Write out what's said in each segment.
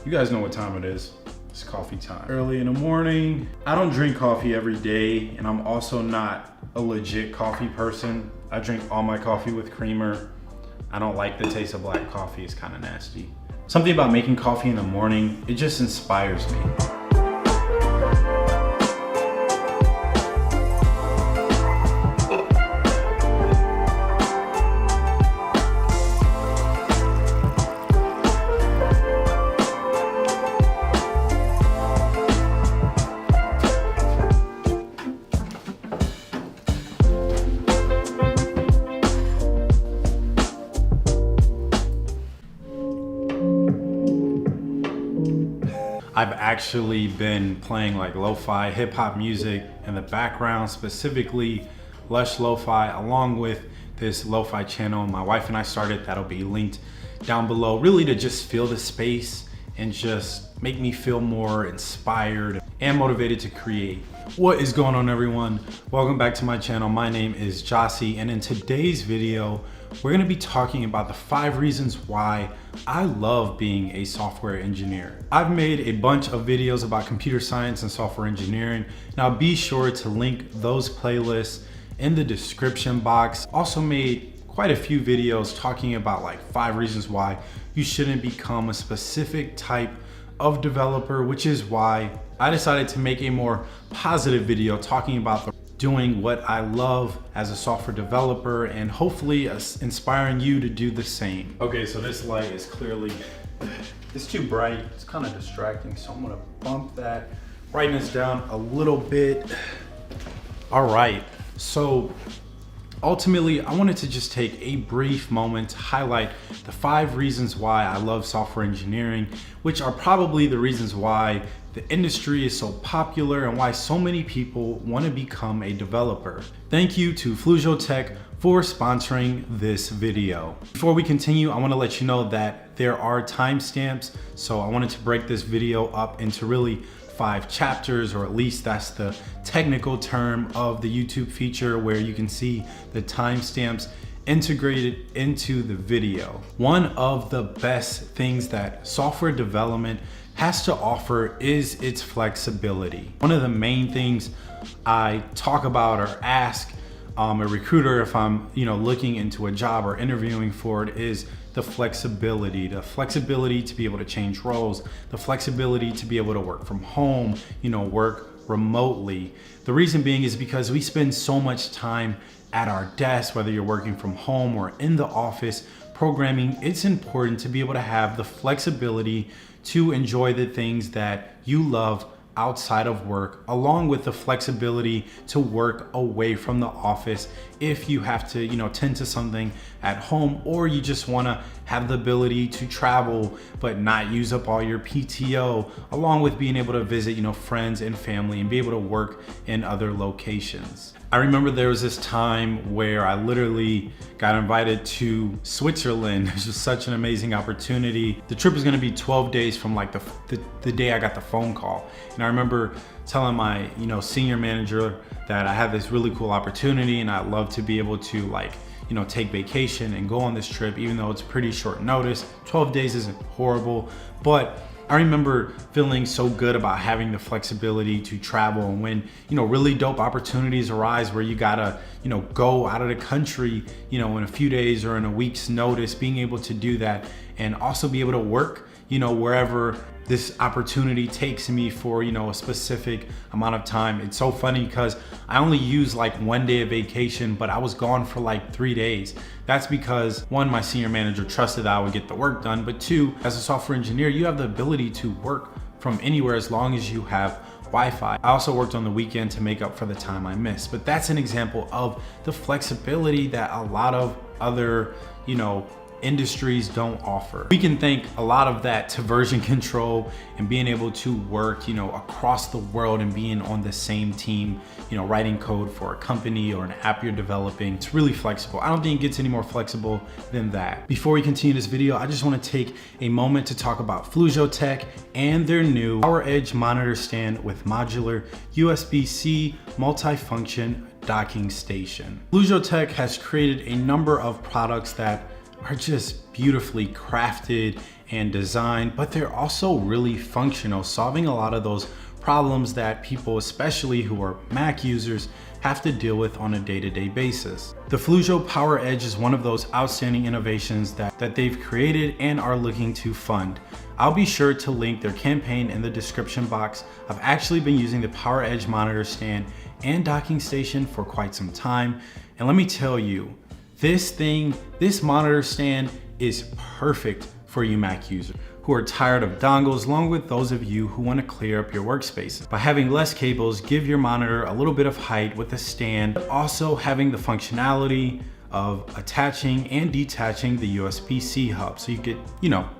You guys know what time it is. It's coffee time. Early in the morning. I don't drink coffee every day, and I'm also not a legit coffee person. I drink all my coffee with creamer. I don't like the taste of black coffee, it's kind of nasty. Something about making coffee in the morning, it just inspires me. I've actually been playing like lo-fi hip hop music in the background, specifically Lush Lo-Fi, along with this lo-fi channel my wife and I started that'll be linked down below, really to just feel the space and just make me feel more inspired and motivated to create. What is going on, everyone? Welcome back to my channel. My name is Jossie, and in today's video, we're gonna be talking about the 5 reasons why I love being a software engineer. I've made a bunch of videos about computer science and software engineering, and I'll be sure to link those playlists in the description box. Also made quite a few videos talking about like 5 reasons why you shouldn't become a specific type of developer, which is why I decided to make a more positive video talking about doing what I love as a software developer and hopefully inspiring you to do the same. Okay, so this light is clearly, it's too bright. It's kind of distracting, so I'm gonna bump that brightness down a little bit. All right, so ultimately, I wanted to just take a brief moment to highlight the 5 reasons why I love software engineering, which are probably the reasons why the industry is so popular and why so many people want to become a developer. Thank you to Flujotech for sponsoring this video. Before we continue, I want to let you know that there are timestamps, so I wanted to break this video up into really 5 chapters, or at least that's the technical term of the YouTube feature, where you can see the timestamps integrated into the video. One of the best things that software development has to offer is its flexibility. One of the main things I talk about or ask a recruiter if I'm looking into a job or interviewing for it is the flexibility to be able to change roles, the flexibility to be able to work from home, work remotely. The reason being is because we spend so much time at our desk, whether you're working from home or in the office programming. It's important to be able to have the flexibility to enjoy the things that you love outside of work, along with the flexibility to work away from the office if you have to tend to something at home, or you just want to have the ability to travel but not use up all your PTO, along with being able to visit friends and family and be able to work in other locations. I remember there was this time where I literally got invited to Switzerland. It was just such an amazing opportunity. The trip was gonna be 12 days from like the day I got the phone call. And I remember telling my senior manager that I had this really cool opportunity and I'd love to be able to take vacation and go on this trip, even though it's pretty short notice. 12 days isn't horrible, but I remember feeling so good about having the flexibility to travel, and when really dope opportunities arise where you gotta go out of the country in a few days or in a week's notice, being able to do that and also be able to work wherever this opportunity takes me for a specific amount of time. It's so funny because I only used like 1 day of vacation, but I was gone for like 3 days. That's because 1, my senior manager trusted that I would get the work done, but 2, as a software engineer, you have the ability to work from anywhere as long as you have Wi-Fi. I also worked on the weekend to make up for the time I missed, but that's an example of the flexibility that a lot of other industries don't offer. We can thank a lot of that to version control and being able to work, across the world and being on the same team, writing code for a company or an app you're developing. It's really flexible. I don't think it gets any more flexible than that. Before we continue this video, I just want to take a moment to talk about Flujotech and their new PowerEdge monitor stand with modular USB-C multifunction docking station. Flujotech has created a number of products that are just beautifully crafted and design, but they're also really functional, solving a lot of those problems that people, especially who are Mac users, have to deal with on a day-to-day basis. The Fluzio Power Edge is one of those outstanding innovations that they've created and are looking to fund. I'll be sure to link their campaign in the description box. I've actually been using the Power Edge monitor stand and docking station for quite some time, and let me tell you, this monitor stand is perfect for you Mac users who are tired of dongles, along with those of you who want to clear up your workspace. By having less cables, give your monitor a little bit of height with a stand, but also having the functionality of attaching and detaching the USB-C hub so you could,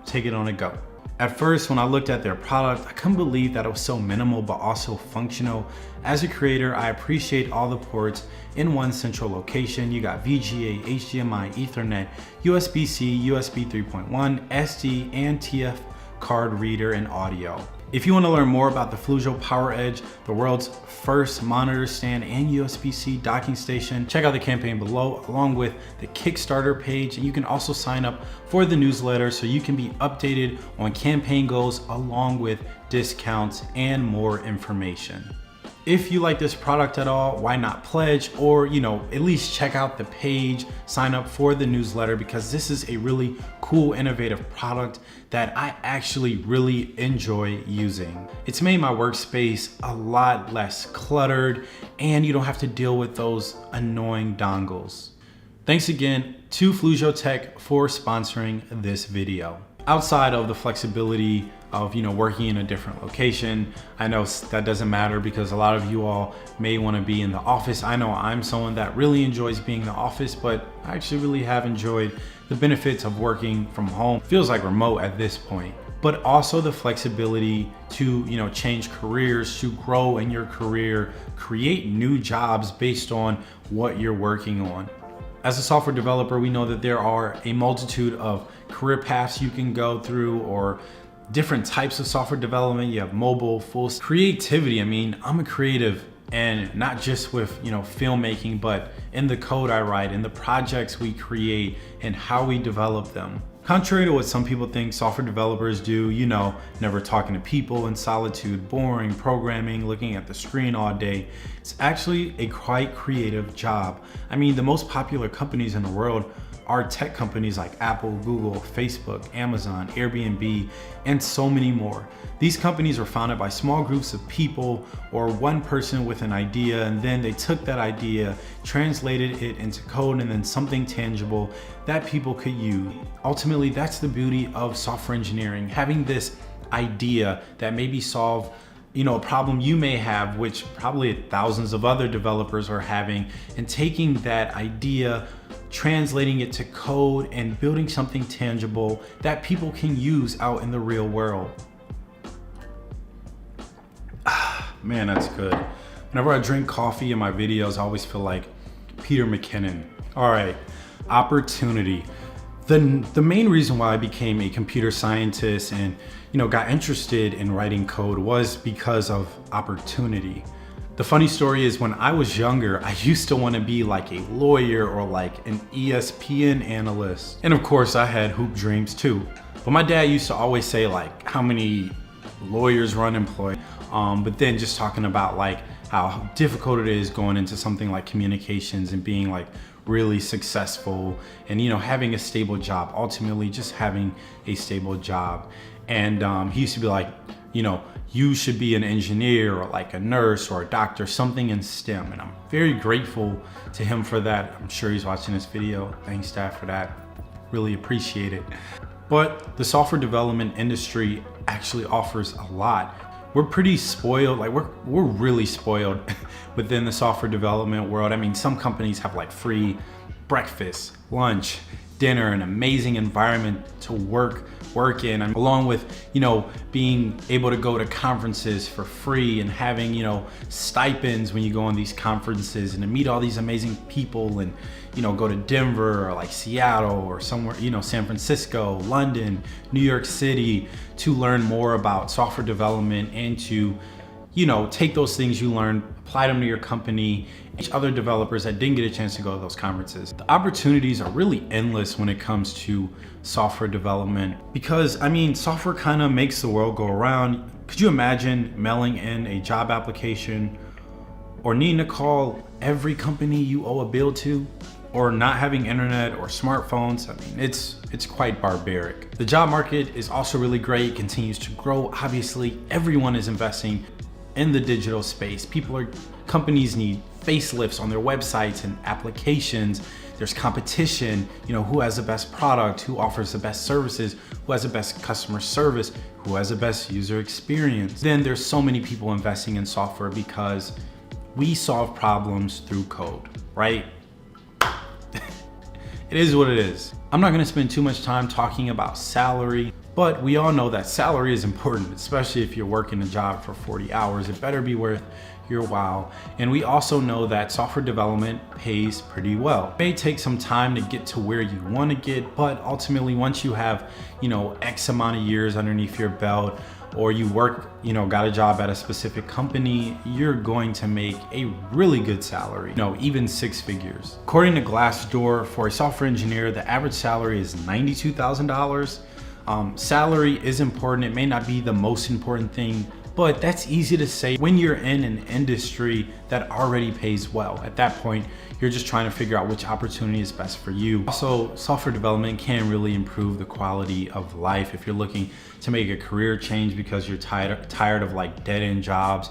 take it on the go. At first, when I looked at their product, I couldn't believe that it was so minimal but also functional. As a creator, I appreciate all the ports in one central location. You got VGA, HDMI, Ethernet, USB-C, USB 3.1, SD, and TF card reader and audio. If you want to learn more about the Fluzio Power Edge, the world's first monitor stand and USB-C docking station, check out the campaign below along with the Kickstarter page, and you can also sign up for the newsletter so you can be updated on campaign goals along with discounts and more information. If you like this product at all, why not pledge or, at least check out the page, sign up for the newsletter, because this is a really cool, innovative product that I actually really enjoy using. It's made my workspace a lot less cluttered and you don't have to deal with those annoying dongles. Thanks again to Fluzio Tech for sponsoring this video. Outside of the flexibility of working in a different location, I know that doesn't matter because a lot of you all may want to be in the office. I know I'm someone that really enjoys being in the office, but I actually really have enjoyed the benefits of working from home. Feels like remote at this point, but also the flexibility to change careers, to grow in your career, create new jobs based on what you're working on. As a software developer, we know that there are a multitude of career paths you can go through, or different types of software development. You have mobile, full creativity. I mean, I'm a creative, and not just with filmmaking, but in the code I write, in the projects we create, and how we develop them. Contrary to what some people think software developers do, never talking to people, in solitude, boring, programming, looking at the screen all day, it's actually a quite creative job. I mean, the most popular companies in the world are tech companies like Apple, Google, Facebook, Amazon, Airbnb, and so many more. These companies were founded by small groups of people or one person with an idea, and then they took that idea, translated it into code, and then something tangible that people could use. Ultimately, that's the beauty of software engineering, having this idea that maybe solve a problem you may have, which probably thousands of other developers are having, and taking that idea, translating it to code, and building something tangible that people can use out in the real world. Man, that's good. Whenever I drink coffee in my videos, I always feel like Peter McKinnon. All right, opportunity. The main reason why I became a computer scientist and got interested in writing code was because of opportunity. The funny story is, when I was younger, I used to want to be like a lawyer or like an ESPN analyst. And of course I had hoop dreams too. But my dad used to always say like how many lawyers run employed. But then just talking about like how difficult it is going into something like communications and being like really successful and having a stable job, ultimately just having a stable job. And he used to be like, you should be an engineer or like a nurse or a doctor, something in STEM. And I'm very grateful to him for that. I'm sure he's watching this video. Thanks, Dad, for that. Really appreciate it. But the software development industry actually offers a lot. We're pretty spoiled, like we're really spoiled within the software development world. I mean, some companies have like free breakfast, lunch, dinner, an amazing environment to work in, along with being able to go to conferences for free and having stipends when you go on these conferences and to meet all these amazing people and go to Denver or like Seattle or somewhere, San Francisco, London, New York City, to learn more about software development and to take those things you learned, apply them to your company, and other developers that didn't get a chance to go to those conferences. The opportunities are really endless when it comes to software development because, software kind of makes the world go around. Could you imagine mailing in a job application or needing to call every company you owe a bill to, or not having internet or smartphones? It's quite barbaric. The job market is also really great, continues to grow. Obviously, everyone is investing in the digital space. Companies need facelifts on their websites and applications. There's competition, who has the best product, who offers the best services, who has the best customer service, who has the best user experience. Then there's so many people investing in software because we solve problems through code, right? It is what it is. I'm not gonna spend too much time talking about salary, but we all know that salary is important, especially if you're working a job for 40 hours. It better be worth your while. And we also know that software development pays pretty well. It may take some time to get to where you wanna get, but ultimately once you have, X amount of years underneath your belt, or you work, got a job at a specific company, you're going to make a really good salary, even 6 figures. According to Glassdoor, for a software engineer, the average salary is $92,000. Salary is important. It may not be the most important thing, but that's easy to say when you're in an industry that already pays well. At that point, you're just trying to figure out which opportunity is best for you. Also, software development can really improve the quality of life. If you're looking to make a career change because you're tired of like dead-end jobs,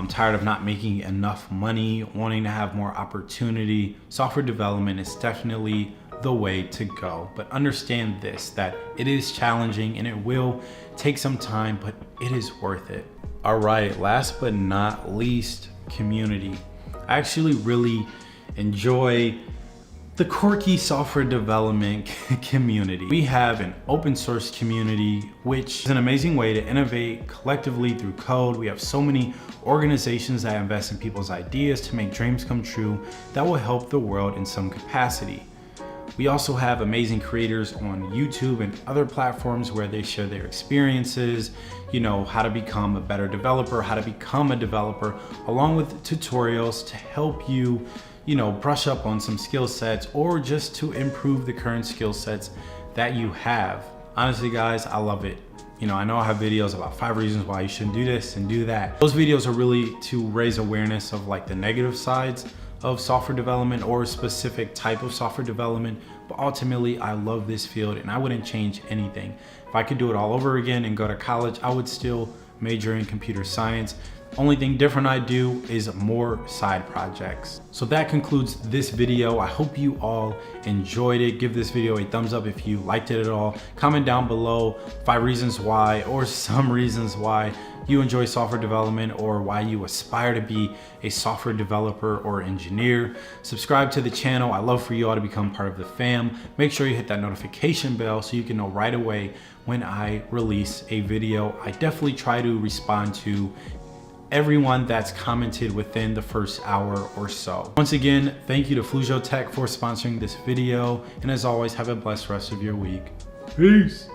tired of not making enough money, wanting to have more opportunity, software development is definitely the way to go. But understand this, that it is challenging and it will take some time, but it is worth it. All right, last but not least, community. I actually really enjoy the Quirky software development community. We have an open source community, which is an amazing way to innovate collectively through code. We have so many organizations that invest in people's ideas to make dreams come true that will help the world in some capacity. We also have amazing creators on YouTube and other platforms where they share their experiences, how to become a better developer, how to become a developer, along with tutorials to help you, brush up on some skill sets or just to improve the current skill sets that you have. Honestly, guys, I love it. I know I have videos about 5 reasons why you shouldn't do this and do that. Those videos are really to raise awareness of like the negative sides of software development or a specific type of software development, but ultimately I love this field and I wouldn't change anything. If I could do it all over again and go to college, I would still major in computer science. Only thing different I do is more side projects. So that concludes this video. I hope you all enjoyed it. Give this video a thumbs up if you liked it at all. Comment down below 5 reasons why or some reasons why you enjoy software development or why you aspire to be a software developer or engineer. Subscribe to the channel. I love for you all to become part of the fam. Make sure you hit that notification bell so you can know right away when I release a video. I definitely try to respond to everyone that's commented within the first hour or so. Once again, thank you to Flujio Tech for sponsoring this video. And as always, have a blessed rest of your week. Peace.